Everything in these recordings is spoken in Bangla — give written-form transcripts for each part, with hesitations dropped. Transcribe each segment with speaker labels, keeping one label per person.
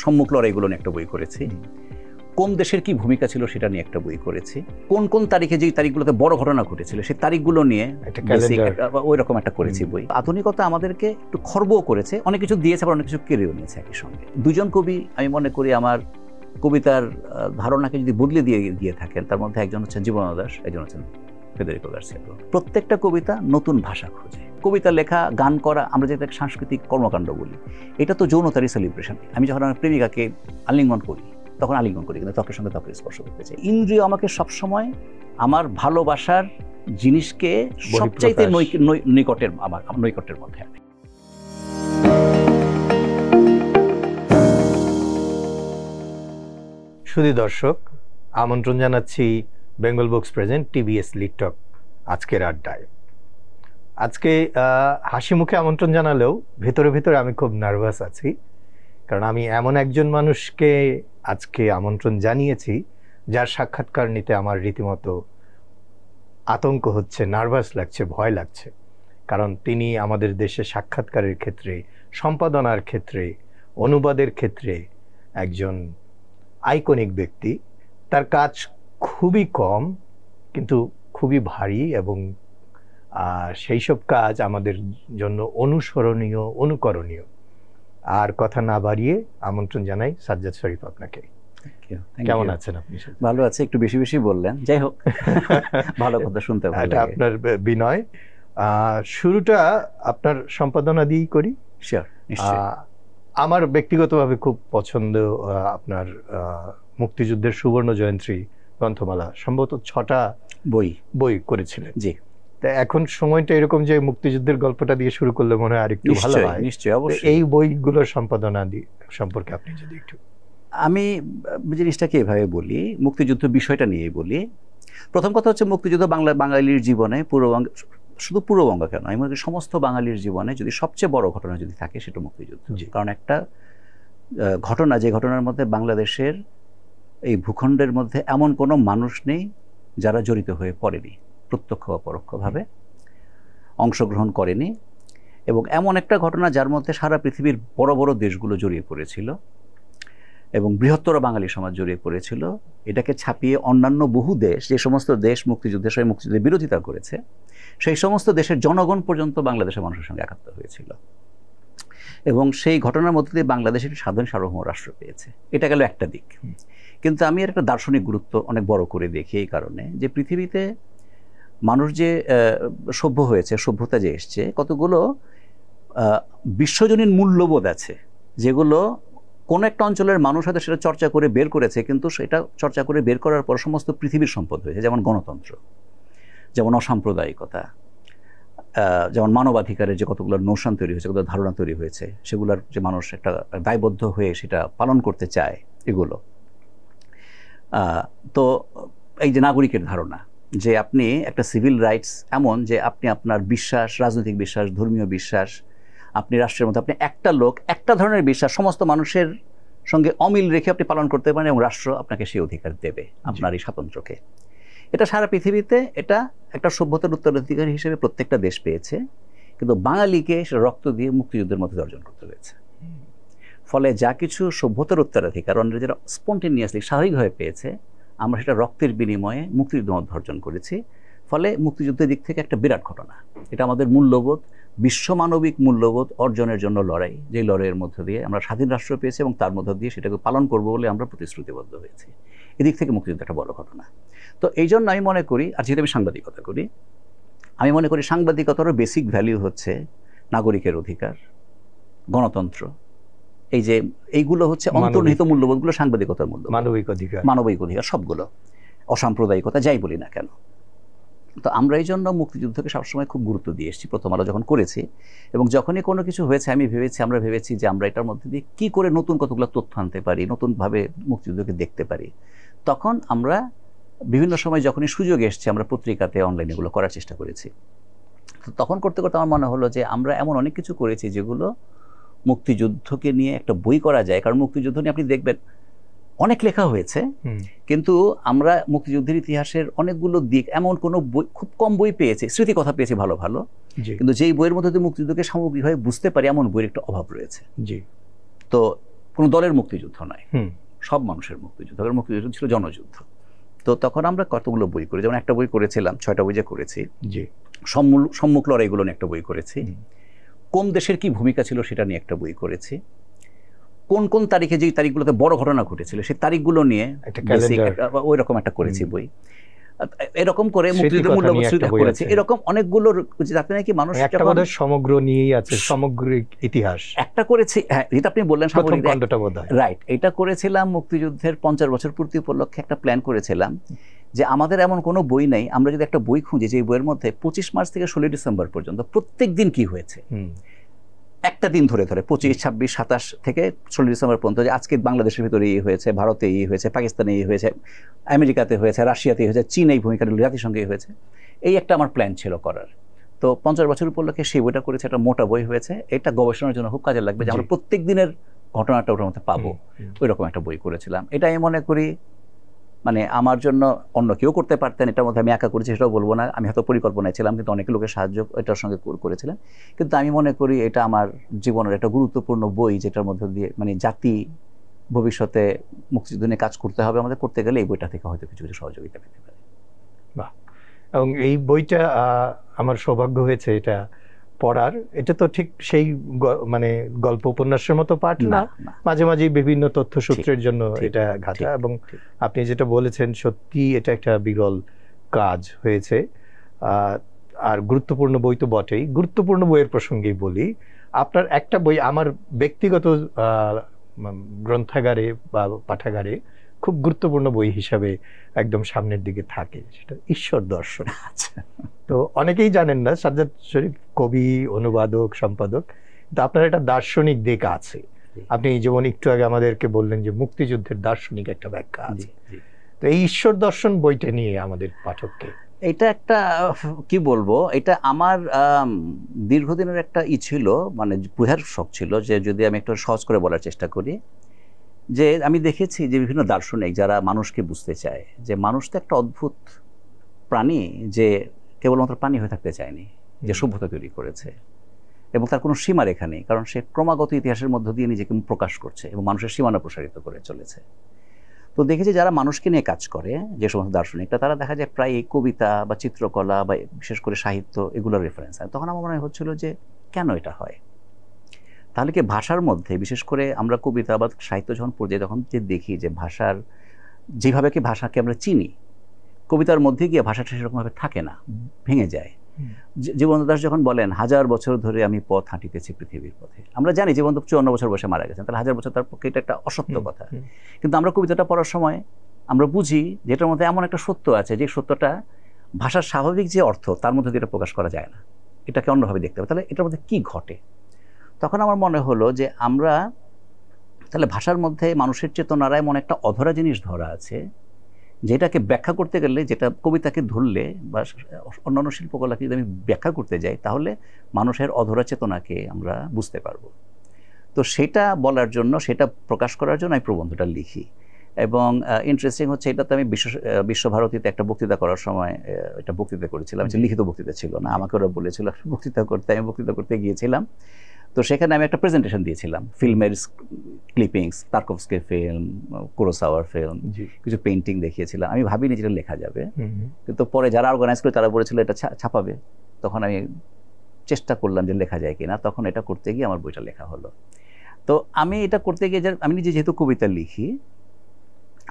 Speaker 1: সম্মুখ লড়াইগুলো নিয়ে একটা বই করেছি, কোন দেশের কি ভূমিকা ছিল সেটা নিয়ে একটা বই করেছি, কোন কোন তারিখে যেই তারিখগুলোতে বড় ঘটনা ঘটেছিল সেই তারিখগুলো নিয়ে ওই রকম একটা করেছি বই। আধুনিকতা আমাদেরকে একটু খর্বও করেছে, অনেক কিছু দিয়েছে আবার অনেক কিছু কেড়েও নিয়েছে একই সঙ্গে। দুজন কবি আমি মনে করি আমার কবিতার ধারণাকে যদি বদলে দিয়ে থাকেন, তার মধ্যে একজন হচ্ছেন জীবনানন্দ দাশ, একজন হচ্ছেন ফেদেরিকো গার্সিয়া লোরকা। প্রত্যেকটা কবিতা নতুন ভাষা খোঁজে। কবিতা লেখা, গান করা, আমরা যেটা সাংস্কৃতিক কর্মকাণ্ড বলি, এটা তো যৌনতারই সেলিব্রেশন। আমি যখন আমার প্রেমিকাকে আলিঙ্গন করি তখন আলিঙ্গন করি, কিন্তু ত্বকের সঙ্গে ত্বকের স্পর্শ করতে চাই। ইন্দ্রিয় আমাকে সবসময় আমার ভালোবাসার জিনিসকে সবচাইতে নৈকট্যের মধ্যে আনে।
Speaker 2: শুধু দর্শক, আমন্ত্রণ জানাচ্ছি Bengal books present TBS lead talk আজকের আড্ডায়। আজকে হাসি মুখে আমন্ত্রণ জানালেও ভেতরে ভেতরে আমি খুব নার্ভাস আছি, কারণ আমি এমন একজন মানুষকে আজকে আমন্ত্রণ জানিয়েছি যার সাক্ষাৎকার নিতে আমার রীতিমতো আতঙ্ক হচ্ছে, নার্ভাস লাগছে, ভয় লাগছে। কারণ তিনি আমাদের দেশে সাক্ষাৎকারের ক্ষেত্রে, সম্পাদনার ক্ষেত্রে, অনুবাদের ক্ষেত্রে একজন আইকনিক ব্যক্তি। তার কাজ খুবই কম কিন্তু খুবই ভারী, এবং সেই সব কাজ আমাদের জন্য অনুসরণীয়, অনুকরণীয়। আর কথা না বাড়িয়ে আমন্ত্রণ জানাই সাজ্জাদ শরীফ আপনাকে। কেমন আছেন আপনি?
Speaker 1: ভালো আছে, একটু বেশি বেশি বললেন, যাই হোক ভালো কথা শুনতে ভালো লাগে।
Speaker 2: আপনার বিনয়। শুরুটা আপনার সম্পাদনা দিয়েই করি।
Speaker 1: শিওর, নিশ্চয়ই।
Speaker 2: আমার ব্যক্তিগতভাবে খুব পছন্দ আপনার মুক্তিযুদ্ধের সুবর্ণ জয়ন্তী গ্রন্থমালা, সম্ভবত 6টা বই করেছিলেন।
Speaker 1: জি।
Speaker 2: এখন সময়টা এরকম যে মুক্তিযুদ্ধের গল্পটা দিয়ে শুরু করলে মনে হয় আরেকটু ভালো হয়।
Speaker 1: নিশ্চয়ই, অবশ্যই।
Speaker 2: এই বইগুলোর সম্পাদনা সম্পর্কে আপনি যদি একটু।
Speaker 1: আমি জিনিসটাকে এভাবে বলি, মুক্তিযুদ্ধ বিষয়টা নিয়েই বলি। প্রথম কথা হচ্ছে মুক্তিযুদ্ধ বাঙালির জীবনে, শুধু পূর্ববঙ্গ কেন, আমি মনে করি সমস্ত বাঙালির জীবনে যদি সবচেয়ে বড় ঘটনা যদি থাকে সেটা মুক্তিযুদ্ধ। কারণ একটা ঘটনা, যে ঘটনার মধ্যে বাংলাদেশের এই ভূখণ্ডের মধ্যে এমন কোনো মানুষ নেই যারা জড়িত হয়ে পড়েনি, প্রত্যক্ষ বা পরোক্ষভাবে অংশগ্রহণ করেনি, এবং এমন একটা ঘটনা যার মধ্যে সারা পৃথিবীর বড় বড় দেশগুলো জড়িয়ে পড়েছিল এবং বৃহত্তর বাঙালি সমাজ জড়িয়ে পড়েছিল। এটাকে ছাপিয়ে অন্যান্য বহু দেশ, যে সমস্ত দেশ মুক্তিযুদ্ধের সময় মুক্তিযুদ্ধের বিরোধিতা করেছে, সেই সমস্ত দেশের জনগণ পর্যন্ত বাংলাদেশের মানুষের সঙ্গে একাত্ম হয়েছিল, এবং সেই ঘটনার মধ্যে দিয়ে বাংলাদেশ একটি স্বাধীন সার্বভৌম রাষ্ট্র পেয়েছে। এটা গেল একটা দিক। কিন্তু আমি এর একটা দার্শনিক গুরুত্ব অনেক বড় করে দেখি এই কারণে যে পৃথিবীতে মানুষ যে সভ্য হয়েছে, সভ্যতা যে এসছে, কতগুলো বিশ্বজনীন মূল্যবোধ আছে যেগুলো কোনো একটা অঞ্চলের মানুষ হয়তো সেটা চর্চা করে বের করেছে, কিন্তু সেটা চর্চা করে বের করার পর সমস্ত পৃথিবীর সম্পদ হয়েছে। যেমন গণতন্ত্র, যেমন অসাম্প্রদায়িকতা, যেমন মানবাধিকারের যে কতগুলো নোশন তৈরি হয়েছে, কতগুলো ধারণা তৈরি হয়েছে, সেগুলোর যে মানুষ একটা দায়বদ্ধ হয়ে সেটা পালন করতে চায়, এগুলো। তো এই যে নাগরিকের ধারণা, যে আপনি একটা সিভিল রাইটস এমন যে আপনি আপনার বিশ্বাস, রাজনৈতিক বিশ্বাস, ধর্মীয় বিশ্বাস, আপনি রাষ্ট্রের মধ্যে আপনি একটা লোক একটা ধরনের বিশ্বাস সমস্ত মানুষের সঙ্গে অমিল রেখে আপনি পালন করতে পারেন, এবং রাষ্ট্র আপনাকে সেই অধিকার দেবে, আপনার এই স্বাতন্ত্র্যকে। এটা সারা পৃথিবীতে এটা একটা সভ্যতার উত্তরাধিকার হিসেবে প্রত্যেকটা দেশ পেয়েছে, কিন্তু বাঙালিকে সেটা রক্ত দিয়ে মুক্তিযুদ্ধের মধ্যে অর্জন করতে হয়েছে। ফলে যা কিছু সভ্যতার উত্তরাধিকার অন্যরা যেটা স্পন্টেনিয়াসলি স্বাভাবিকভাবে পেয়েছে, আমরা সেটা রক্তের বিনিময়ে মুক্তিযুদ্ধের মধ্যে অর্জন করেছি। ফলে মুক্তিযুদ্ধের দিক থেকে একটা বিরাট ঘটনা। এটা আমাদের মূল্যবোধ, বিশ্বমানবিক মূল্যবোধ অর্জনের জন্য লড়াই, যে লড়াইয়ের মধ্য দিয়ে আমরা স্বাধীন রাষ্ট্র পেয়েছি এবং তার মধ্য দিয়ে সেটাকে পালন করবো বলে আমরা প্রতিশ্রুতিবদ্ধ হয়েছি। এদিক থেকে মুক্তিযুদ্ধ একটা বড় ঘটনা। তো এই জন্য আমি মনে করি, আর যেহেতু আমি সাংবাদিকতা করি, আমি মনে করি সাংবাদিকতারও বেসিক ভ্যালু হচ্ছে নাগরিকের অধিকার, গণতন্ত্র। এই যে এইগুলো হচ্ছে অন্তর্নিহিত মূল্যবোধগুলো সাংবাদিকতার মূল্য, মানবিক অধিকার সবগুলো, অসাম্প্রদায়িকতা, যাই বলি না কেন। তো আমরা এই জন্য মুক্তিযুদ্ধকে সবসময় খুব গুরুত্ব দিয়ে এসেছি, প্রথম আলো যখন করেছি, এবং যখনই কোনো কিছু হয়েছে আমরা ভেবেছি যে আমরা এটার মধ্যে দিয়ে কী করে নতুন কতগুলো তথ্য আনতে পারি, নতুনভাবে মুক্তিযুদ্ধকে দেখতে পারি। তখন আমরা বিভিন্ন সময় যখনই সুযোগ এসছে আমরা পত্রিকাতে, অনলাইনে এগুলো করার চেষ্টা করেছি। তো তখন করতে করতে আমার মনে হলো যে আমরা এমন অনেক কিছু করেছি যেগুলো মুক্তিযুদ্ধকে নিয়ে একটা বই করা যায়। কারণ মুক্তিযুদ্ধ নিয়ে আপনি দেখবেন অনেক লেখা হয়েছে, কিন্তু আমরা মুক্তিযুদ্ধের ইতিহাসের অনেকগুলো দিক, এমন কোনো বই, খুব কম বই পেয়েছি, স্মৃতি কথা পেয়েছি ভালো ভালো, কিন্তু যেই বইয়ের মধ্যে মুক্তিযুদ্ধকে সামগ্রিকভাবে বুঝতে পারি এমন বইয়ের একটা অভাব রয়েছে। তো কোনো দলের মুক্তিযুদ্ধ নয়, সব মানুষের মুক্তিযুদ্ধ। মুক্তিযুদ্ধ ছিল জনযুদ্ধ। তো তখন আমরা কতগুলো বই করি, যেমন একটা বই করেছিলাম, 6টা বই যে করেছি, সম্মুখ লড়াইগুলো নিয়ে একটা বই করেছি, কোন দেশের কি ভূমিকা ছিল সেটা নিয়ে একটা বই করেছি, কোন কোন তারিখে যেই তারিখগুলোতে বড় ঘটনা ঘটেছিল সেই তারিখগুলো নিয়ে ওই রকম একটা করেছি বই। এরকম করে মুক্তিযুদ্ধের মূল্যবোধ করেছি, এরকম অনেকগুলো, যাতে নাকি মানুষ
Speaker 2: সমগ্র নিয়েই আছে, সামগ্রিক ইতিহাস
Speaker 1: একটা করেছি। হ্যাঁ, যেটা আপনি বললেন রাইট, এটা করেছিলাম মুক্তিযুদ্ধের 50 বছর পূর্তি উপলক্ষে একটা প্ল্যান করেছিলাম যে আমাদের এমন কোনো বই নেই, আমরা যদি একটা বই খুঁজি যে বইয়ের মধ্যে 25 মার্চ থেকে 16 ডিসেম্বর পর্যন্ত প্রত্যেক দিন কি হয়েছে, একটা দিন ধরে 25, 26, 27 থেকে 16 ডিসেম্বর পর্যন্ত, যে আজকে বাংলাদেশের ভিতরে এই হয়েছে, ভারতে এই হয়েছে, পাকিস্তানে এই হয়েছে, আমেরিকাতে হয়েছে, রাশিয়াতে হয়েছে, চীনে এই ভূমিকা নিল, জাতিসংঘে হয়েছে, এই একটা আমার প্ল্যান ছিল করার। তো 50 বছর উপলক্ষে সেই বইটা করেছে, একটা মোটা বই হয়েছে, এটা গবেষণার জন্য খুব কাজে লাগবে যে আমরা প্রত্যেক দিনের ঘটনাটা ওটার মধ্যে পাবো, ওই রকম একটা বই করেছিলাম। এটা আমি মনে করি মানে আমার জন্য অন্য কেউ করতে পারতেন, এটার মধ্যে আমি একা করেছি সেটাও বলবো না, আমি হয়তো পরিকল্পনায় ছিলাম, কিন্তু অনেক লোকের সাহায্য এটার সঙ্গে করেছিলেন। কিন্তু আমি মনে করি এটা আমার জীবনের একটা গুরুত্বপূর্ণ বই, যেটার মধ্যে দিয়ে মানে জাতি ভবিষ্যতে মুক্তিযুদ্ধ নিয়ে কাজ করতে হবে আমাদের, করতে গেলে এই বইটা থেকে হয়তো কিছু কিছু সহযোগিতা পেতে পারে।
Speaker 2: বাহ, এবং এই বইটা আমার সৌভাগ্য হয়েছে এটা পড়ার। এটা তো ঠিক সেই মানে গল্প উপন্যাসের মতো পাঠ না, মাঝে মাঝে বিভিন্ন তথ্য সূত্রের জন্য এটা ঘাটা, এবং আপনি যেটা বলেছেন সত্যি এটা একটা বিরল কাজ হয়েছে। আর গুরুত্বপূর্ণ বই তো বটেই। গুরুত্বপূর্ণ বইয়ের প্রসঙ্গেই বলি, আপনার একটা বই আমার ব্যক্তিগত গ্রন্থাগারে বা পাঠাগারে খুব গুরুত্বপূর্ণ বই হিসাবে একদম সামনের দিকে থাকে, সেটা ঈশ্বর দর্শন। তো অনেকেই জানেন না, সাজ্জাদ শরীফ কবি, অনুবাদক, সম্পাদক, কিন্তু আপনার একটা দার্শনিক দিক আছে। আপনি যেমন একটু আগে আমাদেরকে বললেন যে মুক্তিযুদ্ধের দার্শনিক একটা ব্যাখ্যা আছে। তো এই ঈশ্বর দর্শন বইটা নিয়ে আমাদের পাঠককে,
Speaker 1: এটা একটা কি বলবো, এটা আমার দীর্ঘদিনের একটা ছিল, মানে বোঝার শখ ছিল, যে যদি আমি একটু সহজ করে বলার চেষ্টা করি, যে আমি দেখেছি যে বিভিন্ন দার্শনিক যারা মানুষকে বুঝতে চায়, যে মানুষ তো একটা অদ্ভুত প্রাণী, যে কেবলমাত্র প্রাণী হয়ে থাকতে চায়নি, যে সভ্যতা তৈরি করেছে এবং তার কোনো সীমারেখা নেই, কারণ সে ক্রমাগত ইতিহাসের মধ্য দিয়ে নিজেকে প্রকাশ করছে এবং মানুষের সীমানা প্রসারিত করে চলেছে। তো দেখেছি যারা মানুষকে নিয়ে কাজ করে, যে সমস্ত দার্শনিকরা, তারা দেখা যায় প্রায় এই কবিতা বা চিত্রকলা বা বিশেষ করে সাহিত্য এগুলোর রেফারেন্স হয়। তখন আমার মনে হচ্ছিল যে কেন এটা হয়, তাহলে কি ভাষার মধ্যে, বিশেষ করে আমরা কবিতা বা সাহিত্য যখন পড়ে যাই তখন যে দেখি যে ভাষার যেভাবে কি ভাষাকে আমরা চিনি, কবিতার মধ্যে গিয়ে ভাষাটা সেরকমভাবে থাকে না, ভেঙে যায়। জীবনানন্দ দাশ যখন বলেন 1000 বছর ধরে আমি পথ হাঁটিতেছি পৃথিবীর পথে, আমরা জানি জীবনানন্দ 54 বছর বয়সে মারা গেছেন, তাহলে 1000 বছর তার পক্ষে এটা একটা অসত্য কথা। কিন্তু আমরা কবিতাটা পড়ার সময় আমরা বুঝি যেটার মধ্যে এমন একটা সত্য আছে, যে সত্যটা ভাষার স্বাভাবিক যে অর্থ তার মধ্যে দিয়ে প্রকাশ করা যায় না, এটাকে অন্যভাবে দেখতে হবে। তাহলে এটার মধ্যে কি ঘটে? তখন আমার মনে হলো যে আমরা তাহলে ভাষার মধ্যে মানুষের চেতনার এমন একটা অধরা জিনিস ধরা আছে, যেটাকে ব্যাখ্যা করতে গেলে, যেটা কবিতাকে ধরলে বা অন্যান্য শিল্পকলাকে যদি আমি ব্যাখ্যা করতে যাই, তাহলে মানুষের অধরা চেতনাকে আমরা বুঝতে পারবো। তো সেটা বলার জন্য, সেটা প্রকাশ করার জন্য আমি প্রবন্ধটা লিখি। এবং ইন্টারেস্টিং হচ্ছে, এটা তো আমি বিশ্বভারতীতে একটা বক্তৃতা করার সময় একটা বক্তৃতা করেছিলাম, যে লিখিত বক্তৃতা ছিল না, আমাকে ওরা বলেছিল বক্তৃতা করতে, আমি বক্তৃতা করতে গিয়েছিলাম। তো সেখানে আমি একটা প্রেজেন্টেশন দিয়েছিলাম, ফিল্মের ক্লিপিংস, তারকভস্কির ফিল্ম, কুরোসাওয়ার ফিল্ম, কিছু পেইন্টিং দেখিয়েছিলাম। আমি ভাবিনি যেটা লেখা যাবে, কিন্তু পরে যারা অর্গানাইজ করে তারা বলেছিল এটা ছাপাবে। তখন আমি চেষ্টা করলাম যে লেখা যায় কিনা, তখন এটা করতে গিয়ে আমার বইটা লেখা হলো। তো আমি এটা করতে গিয়ে, আমি নিজে যেহেতু কবিতা লিখি,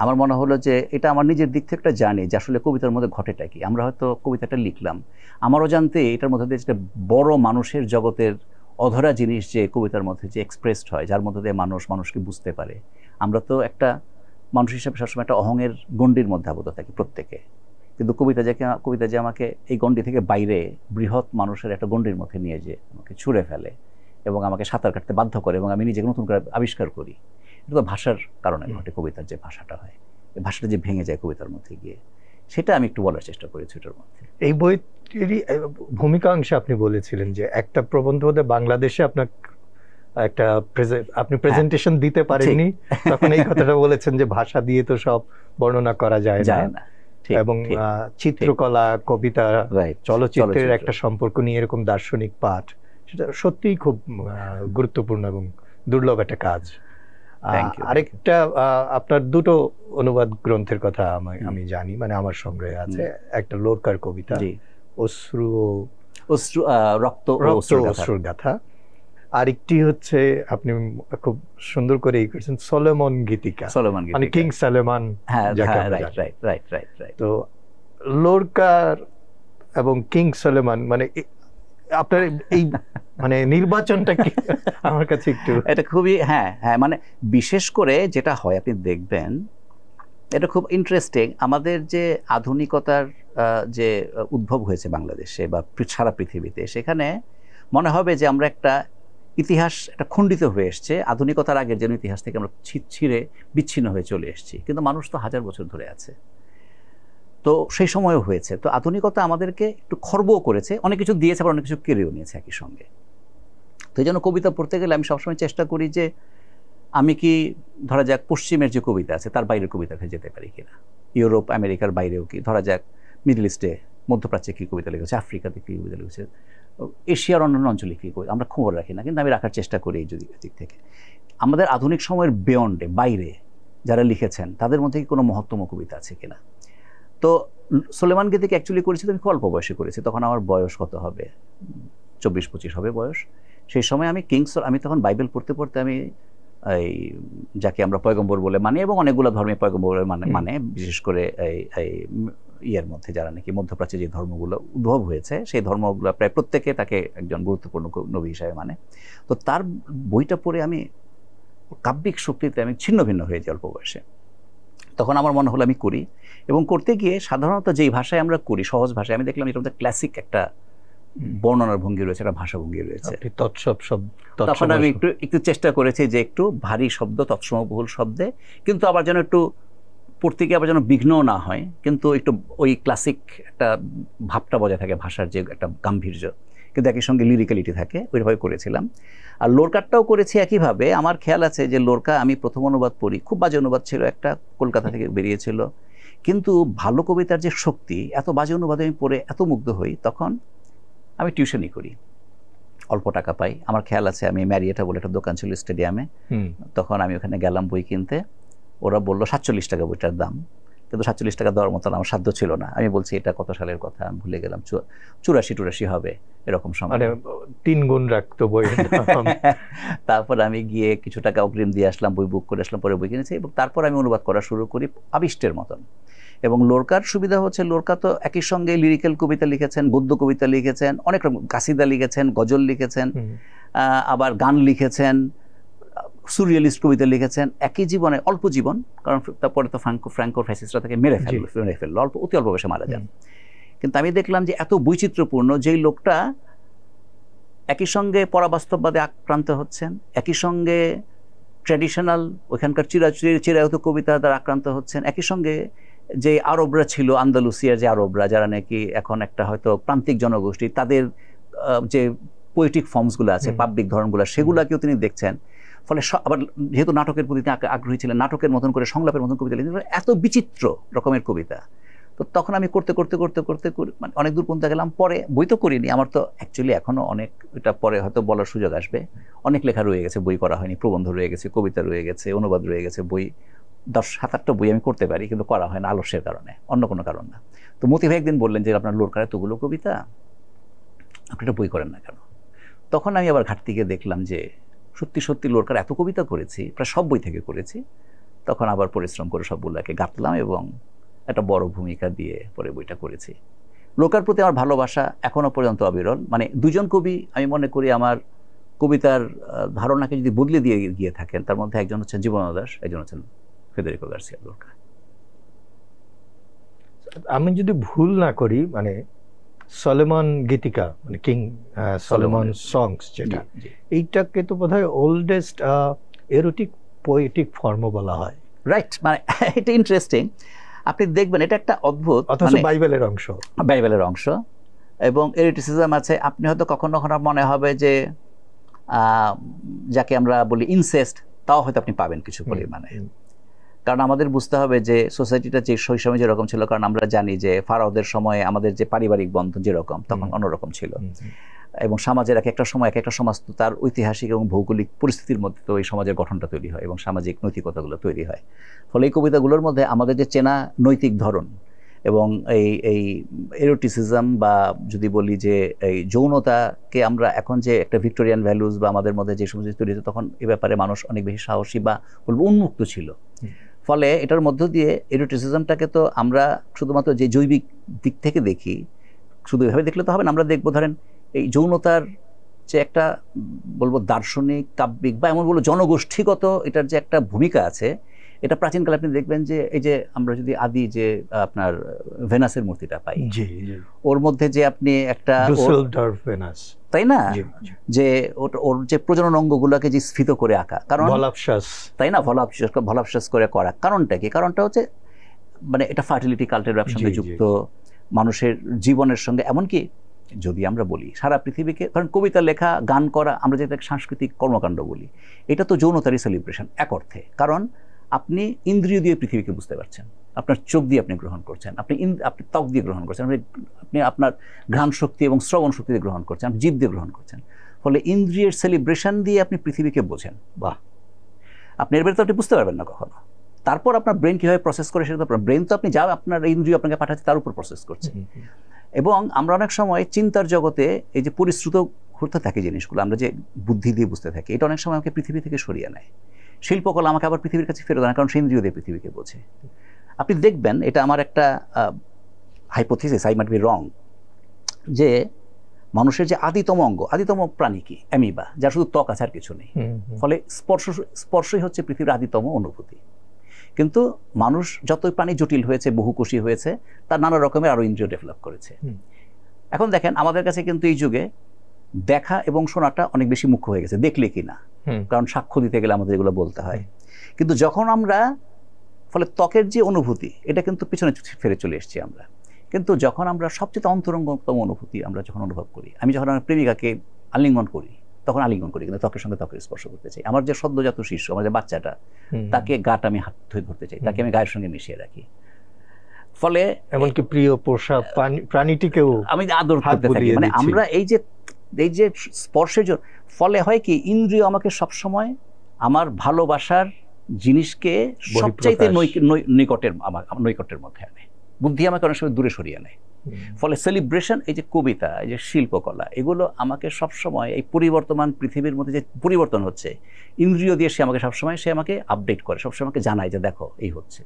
Speaker 1: আমার মনে হলো যে এটা আমার নিজের দিক থেকে একটা জানি যে আসলে কবিতার মধ্যে ঘটেটা কি। আমরা হয়তো কবিতাটা লিখলাম, আমারও জানতে এটার মধ্যে দিয়ে যেটা বড় মানুষের জগতের অধরা জিনিস যে কবিতার মধ্যে যে এক্সপ্রেসড হয়, যার মধ্যে দিয়ে মানুষকে বুঝতে পারে। আমরা তো একটা মানুষ হিসেবে সবসময় একটা অহংয়ের গণ্ডির মধ্যে আবদ্ধ থাকি প্রত্যেকে, কিন্তু কবিতা যে আমাকে এই গণ্ডি থেকে বাইরে বৃহৎ মানুষের একটা গণ্ডির মধ্যে নিয়ে যে আমাকে ছুঁড়ে ফেলে এবং আমাকে সাঁতার কাটতে বাধ্য করে এবং আমি নিজেকে নতুন করে আবিষ্কার করি। এটা তো ভাষার কারণে ঘটে, কবিতার যে ভাষাটা হয়, এই ভাষাটা যে ভেঙে যায় কবিতার মধ্যে গিয়ে, সেটা আমি একটু বলার চেষ্টা করেছি এটার মধ্যে।
Speaker 2: এই বইটিরই ভূমিকা অংশে আপনি বলেছিলেন যে একটা প্রবন্ধ মধ্যে বাংলাদেশে আপনার একটা আপনি প্রেজেন্টেশন দিতে পারেননি, তখন এই কথাটা বলেছেন যে ভাষা দিয়ে তো সব বর্ণনা করা যায় না, এবং চিত্রকলা, কবিতা, চলচ্চিত্রের একটা সম্পর্ক নিয়ে এরকম দার্শনিক পাঠ, সেটা সত্যিই খুব গুরুত্বপূর্ণ এবং দুর্লভ একটা কাজ।
Speaker 1: Thank you.
Speaker 2: আরেকটা আপনার দুটো অনুবাদ গ্রন্থের কথা আমি জানি, মানে আমার সংগ্রহে আছে। একটা লোরকার কবিতা অশ্রু
Speaker 1: রক্ত
Speaker 2: অশ্রুর গাথা, আরেকটি হচ্ছে আপনি খুব সুন্দর করে করেছেন সলোমন গীতিকা, মানে কিং সলোমন। তো লোরকার এবং কিং সলোমন, মানে আপনার এই মানে নির্বাচনটা কি আমার কাছে একটু
Speaker 1: এটা খুবই মানে বিশেষ করে যেটা হয় আপনি দেখবেন, এটা খুব ইন্টারেস্টিং। আমাদের যে আধুনিকতার যে উদ্ভব হয়েছে বাংলাদেশে বা সারা পৃথিবীতে, সেখানে মনে হবে যে আমরা একটা ইতিহাস একটা খণ্ডিত হয়ে এসছে, আধুনিকতার আগের যেন ইতিহাস থেকে আমরা ছিঁড়ে বিচ্ছিন্ন হয়ে চলে এসেছি। কিন্তু মানুষ তো হাজার বছর ধরে আছে, তো সেই সময়ও হয়েছে। তো আধুনিকতা আমাদেরকে একটু খর্বও করেছে, অনেক কিছু দিয়েছে, আবার অনেক কিছু কেড়েও নিয়েছে একই সঙ্গে। তো এই জন্য কবিতা পড়তে গেলে আমি সবসময় চেষ্টা করি যে আমি কি ধরা যাক পশ্চিমের যে কবিতা আছে তার বাইরের কবিতাতে যেতে পারি কিনা, ইউরোপ আমেরিকার বাইরেও কি, ধরা যাক মিডল ইস্টে মধ্যপ্রাচ্যে কী কবিতা লিখেছে, আফ্রিকাতে কী কবিতা লিখেছে, এশিয়ার অন্যান্য অঞ্চলে কী কবিতা, আমরা খবর রাখি না, কিন্তু আমি রাখার চেষ্টা করি এই দিক থেকে। আমাদের আধুনিক সময়ের বিয়ন্ডে বাইরে যারা লিখেছেন তাদের মধ্যে কি কোনো মহত্তম কবিতা আছে কিনা। তো সলোমন গীতিকা অ্যাকচুয়ালি করেছি, আমি খুব অল্প বয়সে করেছি, তখন আমার বয়স কত হবে, 24-25 হবে বয়স। সেই সময় আমি আমি তখন বাইবেল পড়তে পড়তে আমি এই যাকে আমরা পয়গম্বর বলে মানি এবং অনেকগুলো ধর্মে পয়গম্বর বলে মানে বিশেষ করে এই ইয়ের মধ্যে যারা নাকি মধ্যপ্রাচ্যে যে ধর্মগুলো উদ্ভব হয়েছে সেই ধর্মগুলো প্রায় প্রত্যেকে তাকে একজন গুরুত্বপূর্ণ নবী হিসাবে মানে। তো তার বইটা পড়ে আমি কাব্যিক শক্তিতে আমি ছিন্ন ভিন্ন হয়ে যাই অল্প বয়সে। তখন আমার মনে হলো আমি করি, এবং করতে গিয়ে সাধারণত যেই ভাষায় আমরা করি সহজ ভাষায়, আমি দেখলাম এটার মধ্যে ক্লাসিক একটা বর্ণনার ভঙ্গি রয়েছে, একটা ভাষা ভঙ্গি রয়েছে। তখন আমি একটু চেষ্টা করেছি যে একটু ভারী শব্দ, তৎসমবহুল শব্দে, কিন্তু আবার যেন একটু পড়তে গিয়ে আবার যেন বিঘ্নও না হয়, কিন্তু একটু ওই ক্লাসিক একটা ভাবটা বজায় থাকে, ভাষার যে একটা গাম্ভীর্য, কিন্তু একই সঙ্গে লিরিক্যালিটি থাকে, ওইভাবে করেছিলাম। আর লোরকারটাও করেছি একইভাবে। আমার খেয়াল আছে যে লোরকা আমি প্রথম অনুবাদ পড়ি, খুব বাজে অনুবাদ ছিল, একটা কলকাতা থেকে বেরিয়েছিল, কিন্তু ভালো কবিতার যে শক্তি, এত বাজে অনুবাদে আমি পড়ে এত মুগ্ধ হই। তখন আমি টিউশনই করি, অল্প টাকা পাই। আমার খেয়াল আছে আমি ম্যারিয়েটা বলে একটা দোকান ছিল স্টেডিয়ামে, তখন আমি ওখানে গেলাম বই কিনতে, ওরা বললো 47 টাকা বইটার দাম, কিন্তু 47 টাকা দেওয়ার মতন আমার সাধ্য ছিল না। আমি বলছি এটা কত সালের কথা ভুলে গেলাম, 84-82 হবে এরকম সময়,
Speaker 2: 3 গুণ রাখতো বই।
Speaker 1: তারপর আমি গিয়ে কিছু টাকা অগ্রিম দিয়ে আসলাম, বই বুক করে আসলাম, পরে বই কিনেছি, এবং তারপর আমি অনুবাদ করা শুরু করি আবিষ্টের মতন। এবং লোরকার সুবিধা হচ্ছে, লোরকা তো একই সঙ্গে লিরিক্যাল কবিতা লিখেছেন, গদ্য কবিতা লিখেছেন, অনেক রকম কাসিদা লিখেছেন, গজল লিখেছেন, আবার গান লিখেছেন, সুরিয়ালিস্ট কবিতা লিখেছেন। একই জীবনে, অল্প জীবন, কারণ তারপরে তো ফ্রাঙ্কো ফ্যাসিস্টরা তাকে মেরে ফেললো, অতি অল্প বয়সে মারা যান। কিন্তু আমি দেখলাম যে এত বৈচিত্র্যপূর্ণ, যেই লোকটা একই সঙ্গে পরাবাস্তববাদে আক্রান্ত হচ্ছেন, একই সঙ্গে ট্র্যাডিশনাল ওইখানকার চিরায়ত কবিতা দ্বারা আক্রান্ত হচ্ছেন, একই সঙ্গে যে আরবরা ছিল, আন্দালুসিয়ার যে আরবরা, যারা নাকি এখন একটা হয়তো প্রান্তিক জনগোষ্ঠী, তাদের যে পোয়েটিক ফর্মসগুলো আছে, পাবলিক ধরনগুলো, সেগুলোকেও তিনি দেখছেন। ফলে আবার যেহেতু নাটকের প্রতি আগ্রহী ছিলেন, নাটকের মতন করে সংলাপের মতন কবিতা লিখেছেন, এত বিচিত্র রকমের কবিতা। তো তখন আমি করতে মানে অনেক দূর পর্যন্ত গেলাম। পরে বই তো করিনি, আমার তো অ্যাকচুয়ালি এখনও অনেক, এটা পরে হয়তো বলার সুযোগ আসবে, অনেক লেখা রয়ে গেছে, বই করা হয়নি, প্রবন্ধ রয়ে গেছে, কবিতা রয়ে গেছে, অনুবাদ রয়ে গেছে, বই 10-7-8টা বই আমি করতে পারি, কিন্তু করা হয় না, আলস্যের কারণে, অন্য কোনো কারণ না। তো মতি ভাই একদিন বললেন যে আপনার লোরকার এতগুলো কবিতা, আপনি একটা বই করেন না কেন? তখন আমি আবার ঘাটতি গিয়ে দেখলাম যে সত্যি লোরকার এত কবিতা করেছি, প্রায় সব বই থেকে করেছি। তখন আবার পরিশ্রম করে সবগুলোকে গাঁথলাম এবং একটা বড় ভূমিকা দিয়ে পরে বইটা করেছি। লোরকার প্রতি আমার ভালোবাসা এখনো পর্যন্ত অবিরল। মানে দুজন কবি আমি মনে করি আমার কবিতার ধারণাকে যদি বদলে দিয়ে গিয়ে থাকেন, তার মধ্যে একজন হচ্ছেন জীবনানন্দ দাশ, একজন হচ্ছেন ফেদেরিকো গার্সিয়া লোরকা।
Speaker 2: আমি যদি ভুল না করি, মানে সলোমন গীতিকা, মানে কিং সলোমন সংস, যেটা এইটাকে তো বোধহয় ওল্ডেস্ট এরোটিক পোয়েটিক ফর্ম বলা হয়,
Speaker 1: রাইট? মানে এটা ইন্টারেস্টিং, আপনি দেখবেন এটা একটা অদ্ভুত,
Speaker 2: অথচ বাইবেলের অংশ,
Speaker 1: এবং এরিটিসিজম আছে। আপনি হয়তো কখনো কখনো মনে হবে যে যাকে আমরা বলি ইনসেস্ট, তাও হয়তো আপনি পাবেন কিছু পরিমাণে। কারণ আমাদের বুঝতে হবে যে সোসাইটিটা যে সেই সময় যেরকম ছিল, কারণ আমরা জানি যে ফারাওদের সময়ে আমাদের যে পারিবারিক বন্ধন যেরকম, তখন অন্যরকম ছিল। এবং সমাজের এক একটা সময় এক একটা সমাজ তো তার ঐতিহাসিক এবং ভৌগোলিক পরিস্থিতির মধ্যে তো এই সমাজের গঠনটা তৈরি হয় এবং সামাজিক নৈতিকতাগুলো তৈরি হয়। ফলে এই কবিতাগুলোর মধ্যে আমাদের যে চেনা নৈতিক ধরন এবং এই এরোটিসিজম বা যদি বলি যে এই যৌনতাকে আমরা এখন যে একটা ভিক্টোরিয়ান ভ্যালুজ বা আমাদের মধ্যে যে সমস্ত তৈরি হতো, তখন এ ব্যাপারে মানুষ অনেক বেশি সাহসী বা বলবো উন্মুক্ত ছিল। ফলে এটার মধ্য দিয়ে এরোটিসিজমটাকে তো আমরা শুধুমাত্র যে জৈবিক দিক থেকে দেখি, শুধু এভাবে দেখলে তো হবে না। আমরা দেখবো ধরেন এই যৌনতার যে একটা বলবো দার্শনিক, কাব্যিক বা এমন বলবো জনগোষ্ঠীগত এটার যে একটা ভূমিকা আছে, এটা প্রাচীনকালে আপনি দেখবেন যে এই যে আমরা যদি আদি যে আপনার ভেনাসের মূর্তিটা পাই, ওর মধ্যে যে আপনি একটা তাই না, যে ওর যে প্রজনন অঙ্গগুলোকে যে স্ফীত করে আঁকা, কারণ তাই না, ভলাপসাস করে করা কারণটা কি? কারণটা হচ্ছে মানে এটা ফার্টিলিটি কাল্টের ব্যবসার সঙ্গে যুক্ত, মানুষের জীবনের সঙ্গে। এমনকি যদি আমরা বলি সারা পৃথিবীকে, কারণ কবিতা লেখা, গান করা, আমরা যেটা সাংস্কৃতিক কর্মকাণ্ড বলি, এটা তো যৌনতারই সেলিব্রেশন এক অর্থে। কারণ আপনি ইন্দ্রিয় দিয়ে পৃথিবীকে বুঝতে পারছেন, আপনার চোখ দিয়ে আপনি গ্রহণ করছেন, আপনি ত্বক দিয়ে গ্রহণ করছেন, আপনি আপনার ঘ্রাণ শক্তি এবং শ্রবণ শক্তি দিয়ে গ্রহণ করছেন, আপনি জিভ দিয়ে গ্রহণ করছেন। ফলে ইন্দ্রিয়ের সেলিব্রেশন দিয়ে আপনি পৃথিবীকে বোঝেন। বাহ, আপনি এর বাইরে তো আপনি বুঝতে পারবেন না কখনো। তারপর আপনার ব্রেন কীভাবে প্রসেস করে সেটা তো আপনার ব্রেন তো আপনি যা আপনার ইন্দ্রিয় আপনাকে পাঠাচ্ছে তার উপর প্রসেস করছে। এবং আমরা অনেক সময় চিন্তার জগতে এই যে পরিশ্রুত ঘুরতে থাকি জিনিসগুলো, আমরা যে বুদ্ধি দিয়ে বুঝতে থাকি, এটা অনেক সময় আমাকে পৃথিবী থেকে সরিয়ে নেয়। শিল্পকলা আমাকে আবার পৃথিবীর কাছে ফেরত আনে, কারণ সে ইন্দ্রিয় দিয়ে পৃথিবীকে বোঝে। আপনি দেখবেন, এটা আমার একটা hypothesis, I might be wrong, যে মানুষের যে আদিতম অঙ্গ, আদিতম প্রাণী কি? অ্যামিবা, যার শুধু ত্বক আছে আর কিছু নেই। ফলে স্পর্শই হচ্ছে পৃথিবীর আদিতম অনুভূতি। কিন্তু মানুষ যতই প্রাণী জটিল হয়েছে, বহুকোষী হয়েছে, তার নানা রকমের আরো ইন্দ্রিয় ডেভেলপ করেছে। এখন দেখেন আমাদের কাছে কিন্তু এই যুগে দেখা এবং শোনাটা অনেক বেশি মুখ্য হয়ে গেছে, দেখলে কি না, কারণ সাক্ষ্য দিতে গেলে আমাদের এগুলো বলতে হয়। কিন্তু যখন আমরা, ফলে ত্বকের যে অনুভূতি, এটা কিন্তু পিছনে ফিরে চলে এসেছি আমরা। কিন্তু যখন আমরা সবচেয়ে অন্তরঙ্গতম অনুভূতি আমরা যখন অনুভব করি, আমি যখন আমার প্রেমিকাকে আলিঙ্গন করি, তখন আলিঙ্গন করি কিন্তু ত্বকের সঙ্গে ত্বকের স্পর্শ করতে চাই। আমার যে সদ্যজাত শিশু, আমার যে বাচ্চাটা, তাকে গাটা আমি হাত ধরে ধরতে চাই, তাকে আমি গায়ের সঙ্গে মিশিয়ে রাখি। ফলে
Speaker 2: এমনকি প্রিয় পোষা প্রাণীটিকেও আমি আদর করতে থাকি।
Speaker 1: মানে আমরা এই যে স্পর্শের জন্য, ফলে হয় কি, ইন্দ্রিয় আমাকে সবসময় আমার ভালোবাসার জিনিসকে সবচাইতে নৈকট্যের মধ্যে আনে, বুদ্ধি আমাকে অনেক সময় দূরে সরিয়ে নেয়। ফলে সেলিব্রেশন, এই যে কবিতা, এই যে শিল্পকলা, এগুলো আমাকে সবসময় এই পরিবর্তমান পৃথিবীর মধ্যে যে পরিবর্তন হচ্ছে, ইন্দ্রিয় দিয়ে সে আমাকে আপডেট করে, সবসময় আমাকে জানায় যে দেখো এই হচ্ছে।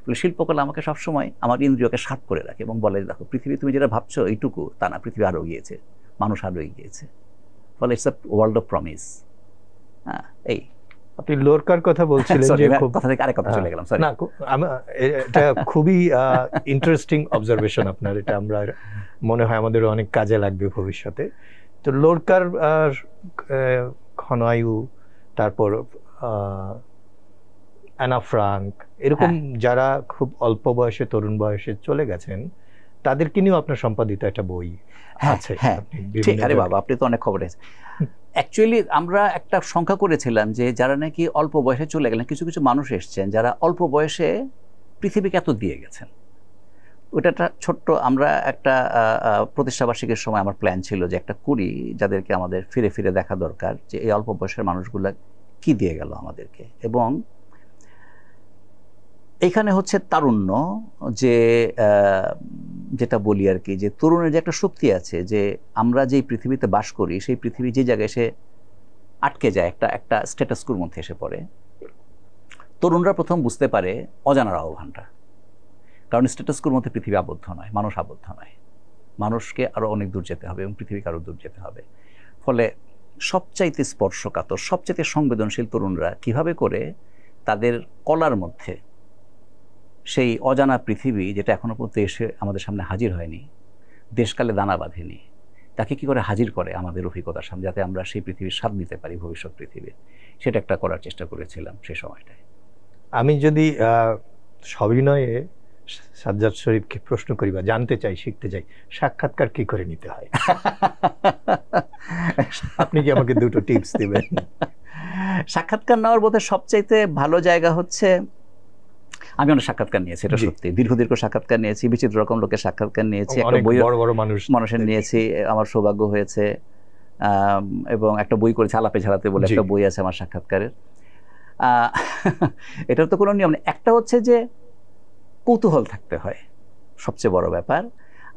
Speaker 1: ফলে শিল্পকলা আমাকে সবসময় আমার ইন্দ্রিয়কে শার্প করে রাখে এবং বলে দেখো পৃথিবী তুমি যেটা ভাবছো এইটুকু তা না, পৃথিবী আরও গিয়েছে, মানুষ আরও গিয়েছে। ফলে it's a world of promise. হ্যাঁ, এই
Speaker 2: আপনি লোরকার কথা বলছিলেন, যে
Speaker 1: কথা থেকে আরেক কথা চলে গেলাম, সরি।
Speaker 2: না, এটা খুবই ইন্টারেস্টিং অবজারভেশন আপনার, এটা আমরা মনে হয় আমাদের অনেক কাজে লাগবে ভবিষ্যতে। তো লোরকার, ঘনায়ু, তারপর অ্যানা ফ্রাঙ্ক, এরকম যারা খুব অল্প বয়সে, তরুণ বয়সে চলে গেছেন, তাদেরকে নিয়েও আপনার সম্পাদিত একটা বই আছে।
Speaker 1: আরে বাবা, আপনি তো অনেক খবর আছে। অ্যাকচুয়ালি আমরা একটা সংখ্যা করেছিলাম যে যারা নাকি অল্প বয়সে চলে গেলেন, কিছু কিছু মানুষ এসছেন যারা অল্প বয়সে পৃথিবীকে এত দিয়ে গেছেন। ওটা একটা ছোট্ট, আমরা একটা প্রতিষ্ঠাবার্ষিকীর সময় আমার প্ল্যান ছিল যে একটা করি, যাদেরকে আমাদের ফিরে ফিরে দেখা দরকার, যে এই অল্প বয়সের মানুষগুলা কি দিয়ে গেল আমাদেরকে। এবং এইখানে হচ্ছে তারুণ্য, যে যেটা বলি আর কি, যে তরুণের যে একটা শক্তি আছে, যে আমরা যেই পৃথিবীতে বাস করি, সেই পৃথিবী যে জায়গায় এসে আটকে যায়, একটা স্ট্যাটাসকোর মধ্যে এসে পড়ে, তরুণরা প্রথম বুঝতে পারে অজানার আহ্বানটা। কারণ স্ট্যাটাসকোর মধ্যে পৃথিবী আবদ্ধ নয়, মানুষ আবদ্ধ নয়, মানুষকে আরও অনেক দূর যেতে হবে এবং পৃথিবীকে আরও দূর যেতে হবে। ফলে সবচাইতে স্পর্শকাতর, সবচাইতে সংবেদনশীল তরুণরা কিভাবে করে তাদের কলার মধ্যে সেই অজানা পৃথিবী, যেটা এখনো পর্যন্ত এসে আমাদের সামনে হাজির হয়নি, দেশকালে দানা বাঁধেনি, তাকে কি করে হাজির করে আমাদের অভিজ্ঞতার সামনে, যাতে আমরা সেই পৃথিবীর স্বাদ নিতে পারি, ভবিষ্যৎ পৃথিবীর। সেটা একটা করার চেষ্টা করেছিলাম সেই সময়টায়।
Speaker 2: আমি যদি সবিনয়ে সাজ্জাদ শরীফকে প্রশ্ন করি বা জানতে চাই, শিখতে চাই, সাক্ষাৎকার কি করে নিতে হয়, আপনি কি আমাকে দুটো টিপস দিবেন?
Speaker 1: সাক্ষাৎকার নেওয়ার মধ্যে সবচাইতে ভালো জায়গা হচ্ছে, আমি অনেক সাক্ষাৎকার নিয়েছি, এটা সত্যি, দীর্ঘ সাক্ষাৎকার নিয়েছি, বিচিত্র রকম লোকের সাক্ষাৎকার নিয়েছি, একটা বড় মানুষের নিয়েছি, আমার সৌভাগ্য হয়েছে। এবং একটা বই করেছে আলাপে ঝালাতে বলে একটা বই আছে আমার সাক্ষাৎকারের। এটার তো কোনো নিয়ম নেই। একটা হচ্ছে যে কৌতূহল থাকতে হয়, সবচেয়ে বড় ব্যাপার।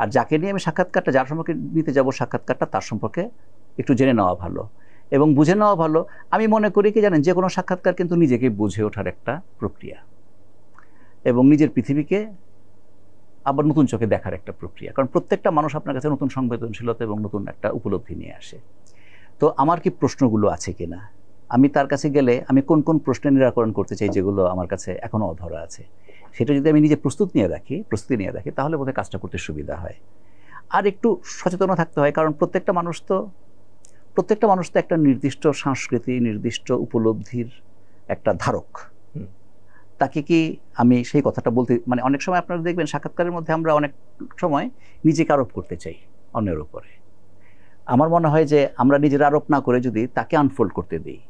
Speaker 1: আর যাকে নিয়ে আমি সাক্ষাৎকারটা, যার সম্পর্কে নিতে যাব সাক্ষাৎকারটা, তার সম্পর্কে একটু জেনে নেওয়া ভালো এবং বুঝে নেওয়া ভালো। আমি মনে করি কি জানেন, যে কোনো সাক্ষাৎকার কিন্তু নিজেকে বুঝে ওঠার একটা প্রক্রিয়া এবং নিজের পৃথিবীকে আবার নতুন চোখে দেখার একটা প্রক্রিয়া। কারণ প্রত্যেকটা মানুষ আপনার কাছে নতুন সংবেদনশীলতা এবং নতুন একটা উপলব্ধি নিয়ে আসে। তো আমার কি প্রশ্নগুলো আছে কিনা, আমি তার কাছে গেলে আমি কোন কোন প্রশ্নের নিরাকরণ করতে চাই যেগুলো আমার কাছে এখনো অধরা আছে, সেটা যদি আমি নিজে প্রস্তুতি নিয়ে রাখি তাহলে বোধহয় কাজটা করতে সুবিধা হয়। আর একটু সচেতন থাকতে হয়, কারণ প্রত্যেকটা মানুষ তো একটা নির্দিষ্ট সংস্কৃতি, নির্দিষ্ট উপলব্ধির একটা ধারক। তাকে কি আমি সেই কথাটা বলতে, মানে অনেক সময় আপনারা দেখবেন সাক্ষাৎকারের মধ্যে আমরা অনেক সময় নিজেকে আরোপ করতে চাই অন্যের উপরে। আমার মনে হয় যে আমরা নিজের আরোপ না করে যদি তাকে আনফোল্ড করতে দিই,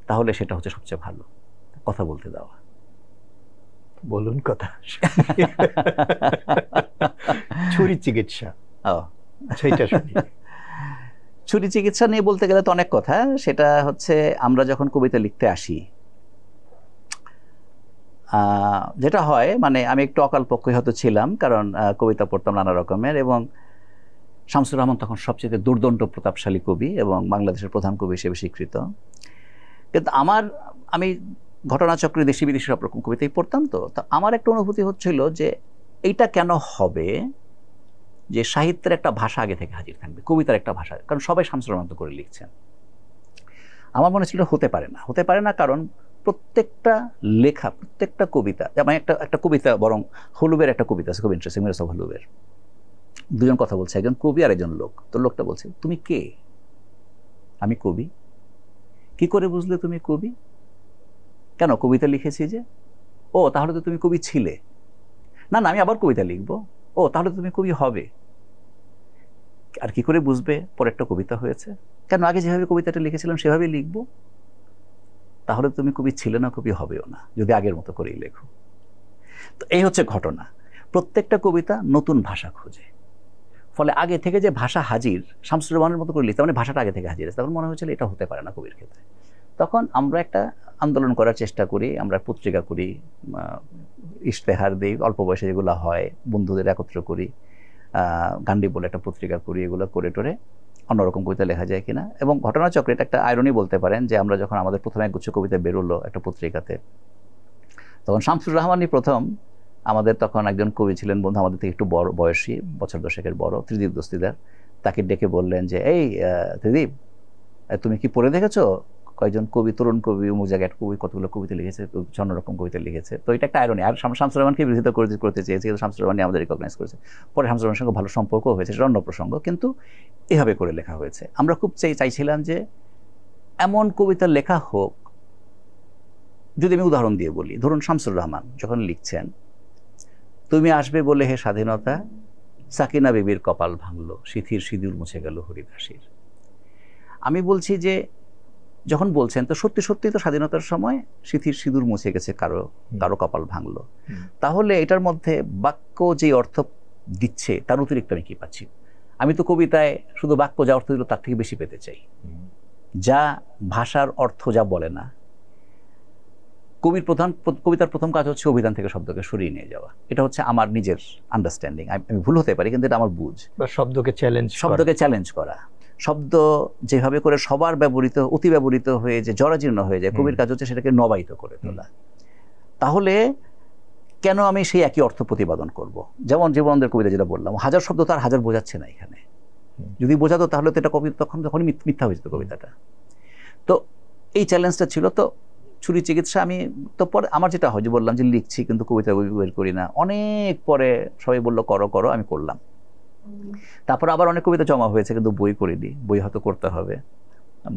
Speaker 1: তাহলে সেটা হচ্ছে সবচেয়ে ভালো। কথা বলতে দেওয়া।
Speaker 2: বলুন কথা। ছুরি চিকিৎসা, সেইটা শুনি।
Speaker 1: ছুরি চিকিৎসা নিয়ে বলতে গেলে তো অনেক কথা। সেটা হচ্ছে আমরা যখন কবিতা লিখতে আসি, যেটা হয়, মানে আমি একটু অকালপক্ষই হয়তো ছিলাম, কারণ কবিতা পড়তাম নানা রকমের, এবং শামসুর রহমান তখন সবচেয়ে দুর্দণ্ড প্রতাপশালী কবি এবং বাংলাদেশের প্রধান কবি হিসেবে স্বীকৃত। কিন্তু আমি ঘটনাচক্রে দেশি বিদেশি সব রকম কবিতাই পড়তাম। তো আমার একটা অনুভূতি হচ্ছিল যে এইটা কেন হবে যে সাহিত্যের একটা ভাষা আগে থেকে হাজির থাকবে, কবিতার একটা ভাষা, কারণ সবাই শামসুর রহমান করে লিখছেন। আমার মনে ছিল হতে পারে না, কারণ প্রত্যেকটা লেখা, প্রত্যেকটা কবিতা, যেমন একটা কবিতা, বরং হলুবের একটা কবিতা আছে খুব ইন্টারেস্টিং, মিরাসা হলুবের। দুজন কথা বলছে, একজন কবি আর একজন লোক। তো লোকটা বলছে, তুমি কে? আমি কবি। কি করে বুঝলে তুমি কবি? কেন, কবিতা লিখেছি যে। ও, তাহলে তো তুমি কবি ছিলে। না, আমি আবার কবিতা লিখবো। ও, তাহলে তো তুমি কবি হবে। আর কি করে বুঝবে পরে একটা কবিতা হয়েছে? কেন, আগে যেভাবে কবিতাটা লিখেছিলাম সেভাবেই লিখবো। তাহলে তুমি কবি ছিলে না, কবি হবেও না যদি আগের মতো করেই লেখো। তো এই হচ্ছে ঘটনা। প্রত্যেকটা কবিতা নতুন ভাষা খোঁজে। ফলে আগে থেকে যে ভাষা হাজির, শামসুর রহমানের মতো করে লিখতে, মানে ভাষাটা আগে থেকে হাজির আছে, তখন মনে হয়েছিল এটা হতে পারে না কবির ক্ষেত্রে। তখন আমরা একটা আন্দোলন করার চেষ্টা করি, আমরা পত্রিকা করি, ইশতেহার দিই, অল্প বয়সে যেগুলো হয়, বন্ধুদের একত্র করি, গান্ডি বলে একটা পত্রিকা করি, এগুলো করে টোরে অন্যরকম কবিতা লেখা যায় কিনা। এবং ঘটনাচক্রে এটা একটা আয়রনি বলতে পারেন যে আমরা যখন আমাদের প্রথম একগুচ্ছ কবিতা বেরোলো একটা পত্রিকাতে, তখন শামসুর রহমানই প্রথম। আমাদের তখন একজন কবি ছিলেন বন্ধু, আমাদের থেকে একটু বড় বয়সী, বছর দশেকের বড়, ত্রিদীপ দস্তিদার। তাকে ডেকে বললেন যে, এই ত্রিদীপ, তুমি কি পড়ে দেখেছো কয়েকজন কবি, তরুণ কবি অমুক জায়গায় একটা কবি কতগুলো কবিতা লিখেছে, অন্যরকম কবিতা লিখেছে। তো এটা একটা আয়রনি। আর শামসুর রহমানকে বিরোধিতা করতে চেয়েছে, কিন্তু শামসুর রহমান আমাদের রিকগনাইজ করেছে। পরে শামসুর রহমানের সঙ্গে ভালো সম্পর্ক হয়েছে, সেটা অন্য প্রসঙ্গ, কিন্তু এভাবে করে লেখা হয়েছে। আমরা খুব চাইছিলাম যে এমন কবিতা লেখা হোক, যদি আমি উদাহরণ দিয়ে বলি, ধরুন শামসুর রহমান যখন লিখছেন, তুমি আসবে বলে হে স্বাধীনতা, সাকিনা বিবির কপাল ভাঙলো, সিথির সিঁদুর মুছে গেল হরিদাসীর। আমি বলছি যে যখন বলছেন, তো সত্যি সত্যি তো স্বাধীনতার সময় সিথির সিঁদুর মুছে গেছে, কারো কপাল ভাঙলো। তাহলে এটার মধ্যে বাক্য যে অর্থ দিচ্ছে তার অতিরিক্ত আমি কি পাচ্ছি? আমি তো কবিতায় শুধু বাক্য যা অর্থ দিল তার থেকে বেশি পেতে চাই, যা ভাষার অর্থ যা বলে না। কবিতার প্রথম কাজ হচ্ছে অভিধান থেকে শব্দকে সরিয়ে নিয়ে যাওয়া। এটা হচ্ছে আমার নিজের আন্ডারস্ট্যান্ডিং, আমি ভুল হতে পারি, কিন্তু এটা আমার বুঝ।
Speaker 2: শব্দকে
Speaker 1: চ্যালেঞ্জ করা, শব্দ যেভাবে করে সবার ব্যবহৃত, অতি ব্যবহৃত হয়ে যে জরাজীর্ণ হয়ে যায়, কবির কাজ হচ্ছে সেটাকে নবায়িত করে তোলা। তাহলে কেন আমি সেই একই অর্থ প্রতিপাদন করব? যেমন জীবনানন্দের কবিতা যেটা বললাম, হাজার শব্দ তার হাজার বোঝাচ্ছে না এখানে। যদি বোঝাতো তাহলে তো এটা কবিতা তখনই মিথ্যা হয়ে যেত কবিতাটা। তো এই চ্যালেঞ্জটা ছিল। তো ছুরি চিকিৎসা আমি তো পরে আমার যেটা হয় যে বললাম যে লিখছি কিন্তু কবিতা বই বের করি না, অনেক পরে সবাই বললো করো, আমি করলাম। তারপর আবার অনেক কবিতা জমা হয়েছে কিন্তু বই করিনি। বই হয়তো করতে হবে,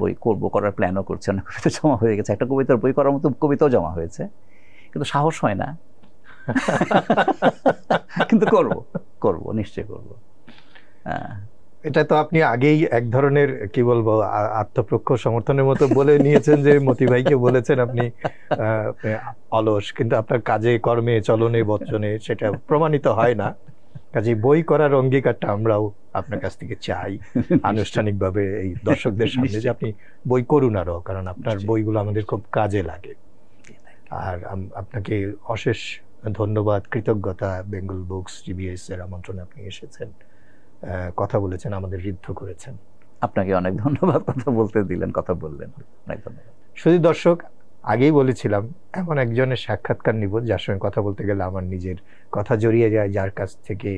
Speaker 1: বই করার প্ল্যানও করছে। অনেক কবিতা জমা হয়ে গেছে, একটা কবিতার বই করার মতো কবিতাও জমা হয়েছে, কিন্তু সাহস হয় না। কিন্তু করব নিশ্চয় করব।
Speaker 2: এটা তো আপনি আগেই এক ধরনের কি বলবো আত্মপক্ষ সমর্থনের মতো বলে নিয়েছেন যে মতি ভাইকে বলেছেন আপনি অলস, কিন্তু আপনার কাজে কর্মে চলনে বচনে সেটা প্রমাণিত হয় না। কাজে বই করার অঙ্গীকারটা আমরাও আপনার কাছ থেকে চাই আনুষ্ঠানিকভাবে এই দর্শকদের সামনে, যে আপনি বই করুন আরো, কারণ আপনার বইগুলো আমাদের খুব কাজে লাগে। আর আপনাকে অশেষ ধন্যবাদ, কৃতজ্ঞতা। বেঙ্গল বুকস টিবিএস এর আমন্ত্রণে আপনি এসেছেন, কথা বলেছেন, আমাদের ঋদ্ধ করেছেন।
Speaker 1: আপনাকে অনেক ধন্যবাদ, কথা বলতে দিলেন, কথা বললেন, অনেক ধন্যবাদ।
Speaker 2: শুধু দর্শক, আগেই বলেছিলাম এমন একজনের সাক্ষাৎকার নিব যার সঙ্গে কথা বলতে গেলে আমার নিজের কথা জড়িয়ে যায়, যার কাছ থেকে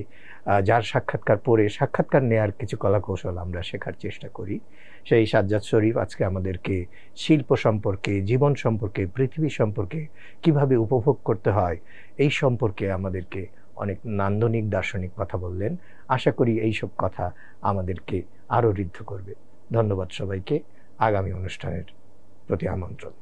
Speaker 2: যার সাক্ষাৎকার পড়ে সাক্ষাৎকার নেয়ার কিছু কলাকৌশল আমরা শেখার চেষ্টা করি। সেই সাজ্জাদ শরীফ আজকে আমাদেরকে শিল্প সম্পর্কে, জীবন সম্পর্কে, পৃথিবী সম্পর্কে কিভাবে উপভোগ করতে হয় এই সম্পর্কে আমাদেরকে অনেক নান্দনিক দার্শনিক কথা বললেন। আশা করি এইসব কথা আমাদেরকে আরও ঋদ্ধ করবে। ধন্যবাদ সবাইকে। আগামী অনুষ্ঠানের প্রতি আমন্ত্রণ।